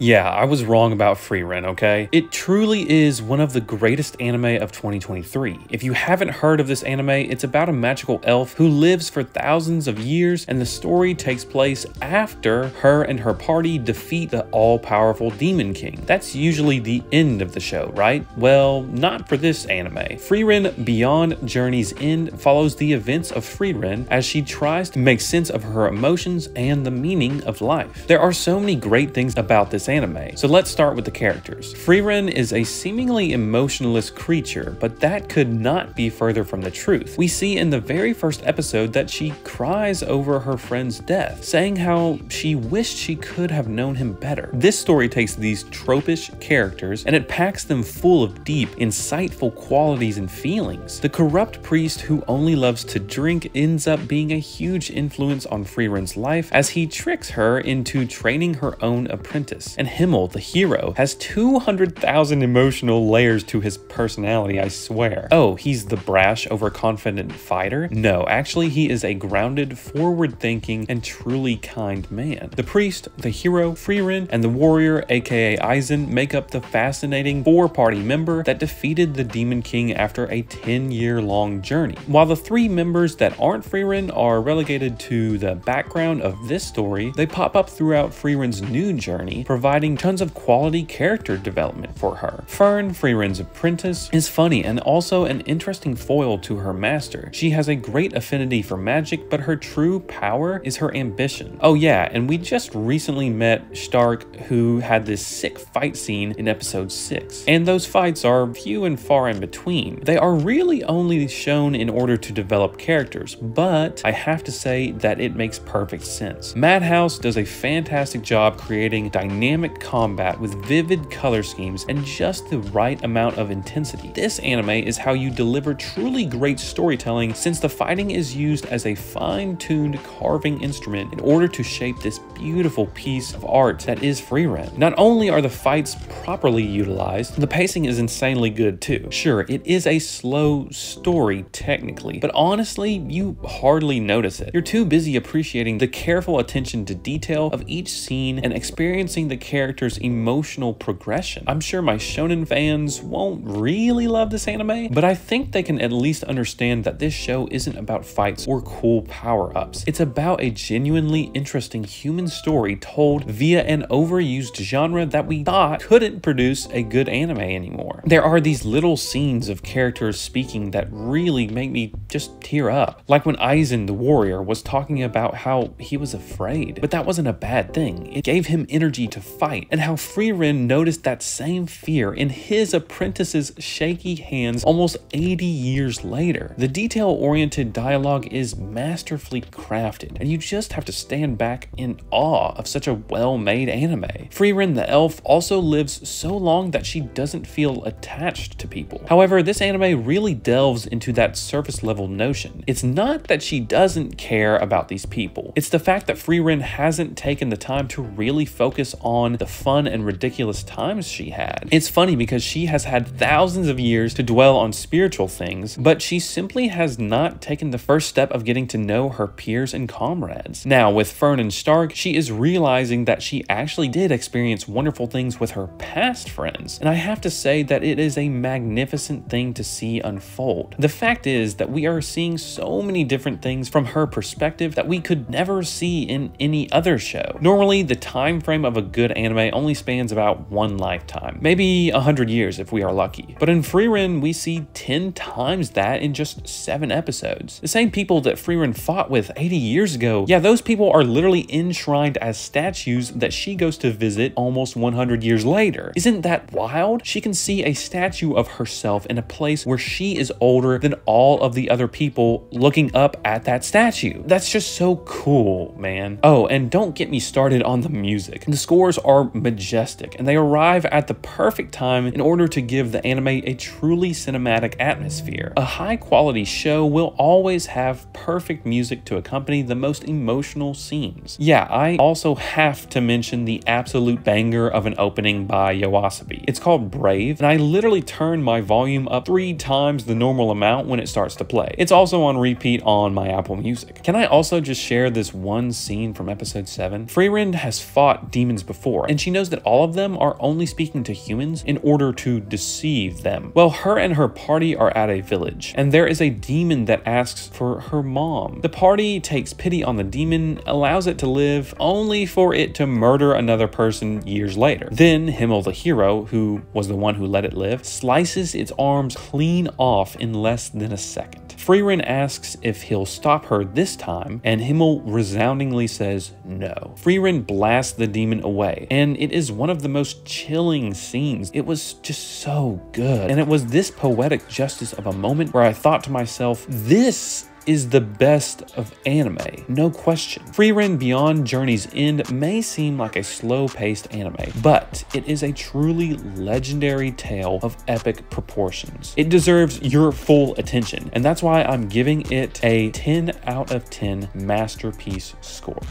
Yeah, I was wrong about Frieren, okay? It truly is one of the greatest anime of 2023. If you haven't heard of this anime, it's about a magical elf who lives for thousands of years, and the story takes place after her and her party defeat the all-powerful Demon King. That's usually the end of the show, right? Well, not for this anime. Frieren Beyond Journey's End follows the events of Frieren as she tries to make sense of her emotions and the meaning of life. There are so many great things about this anime, so let's start with the characters. Frieren is a seemingly emotionless creature, but that could not be further from the truth. We see in the very first episode that she cries over her friend's death, saying how she wished she could have known him better. This story takes these tropish characters and it packs them full of deep, insightful qualities and feelings. The corrupt priest who only loves to drink ends up being a huge influence on Frieren's life as he tricks her into training her own apprentice. And Himmel, the hero, has 200,000 emotional layers to his personality, I swear. Oh, he's the brash, overconfident fighter? No, actually he is a grounded, forward-thinking, and truly kind man. The priest, the hero, Frieren, and the warrior, aka Eisen, make up the fascinating four-party member that defeated the Demon King after a 10-year-long journey. While the three members that aren't Frieren are relegated to the background of this story, they pop up throughout Frieren's new journey, providing tons of quality character development for her. Fern, Frieren's apprentice, is funny and also an interesting foil to her master. She has a great affinity for magic, but her true power is her ambition. Oh yeah, and we just recently met Stark, who had this sick fight scene in episode 6. And those fights are few and far in between. They are really only shown in order to develop characters, but I have to say that it makes perfect sense. Madhouse does a fantastic job creating dynamic combat with vivid color schemes and just the right amount of intensity. This anime is how you deliver truly great storytelling, since the fighting is used as a fine-tuned carving instrument in order to shape this beautiful piece of art that is Frieren. Not only are the fights properly utilized, the pacing is insanely good too. Sure, it is a slow story technically, but honestly, you hardly notice it. You're too busy appreciating the careful attention to detail of each scene and experiencing the character's emotional progression. I'm sure my shonen fans won't really love this anime, but I think they can at least understand that this show isn't about fights or cool power-ups. It's about a genuinely interesting human story told via an overused genre that we thought couldn't produce a good anime anymore. There are these little scenes of characters speaking that really make me just tear up. Like when Eisen, the warrior, was talking about how he was afraid, but that wasn't a bad thing. It gave him energy to fight, and how Frieren noticed that same fear in his apprentice's shaky hands almost 80 years later. The detail-oriented dialogue is masterfully crafted, and you just have to stand back in awe of such a well-made anime. Frieren the elf also lives so long that she doesn't feel attached to people. However, this anime really delves into that surface-level notion. It's not that she doesn't care about these people. It's the fact that Frieren hasn't taken the time to really focus on the fun and ridiculous times she had. It's funny because she has had thousands of years to dwell on spiritual things, but she simply has not taken the first step of getting to know her peers and comrades. Now, with Fern and Stark, she is realizing that she actually did experience wonderful things with her past friends, and I have to say that it is a magnificent thing to see unfold. The fact is that we are seeing so many different things from her perspective that we could never see in any other show. Normally, the time frame of a good anime only spans about one lifetime, maybe 100 years if we are lucky. But in Frieren, we see 10 times that in just 7 episodes. The same people that Frieren fought with 80 years ago, yeah, those people are literally enshrined as statues that she goes to visit almost 100 years later. Isn't that wild? She can see a statue of herself in a place where she is older than all of the other people looking up at that statue. That's just so cool, man. Oh, and don't get me started on the music. The scores are majestic, and they arrive at the perfect time in order to give the anime a truly cinematic atmosphere. A high-quality show will always have perfect music to accompany the most emotional scenes. Yeah, I also have to mention the absolute banger of an opening by Yoasobi. It's called Brave, and I literally turn my volume up 3 times the normal amount when it starts to play. It's also on repeat on my Apple Music. Can I also just share this one scene from episode 7? Frieren has fought demons before, before, and she knows that all of them are only speaking to humans in order to deceive them. Well, her and her party are at a village, and there is a demon that asks for her mom. The party takes pity on the demon, allows it to live, only for it to murder another person years later. Then Himmel, the hero, who was the one who let it live, slices its arms clean off in less than a second. Frieren asks if he'll stop her this time, and Himmel resoundingly says no. Frieren blasts the demon away, and it is one of the most chilling scenes. It was just so good, and it was this poetic justice of a moment where I thought to myself, this is the best of anime, no question. Frieren Beyond Journey's End may seem like a slow-paced anime, but it is a truly legendary tale of epic proportions. It deserves your full attention, and that's why I'm giving it a 10 out of 10 masterpiece score.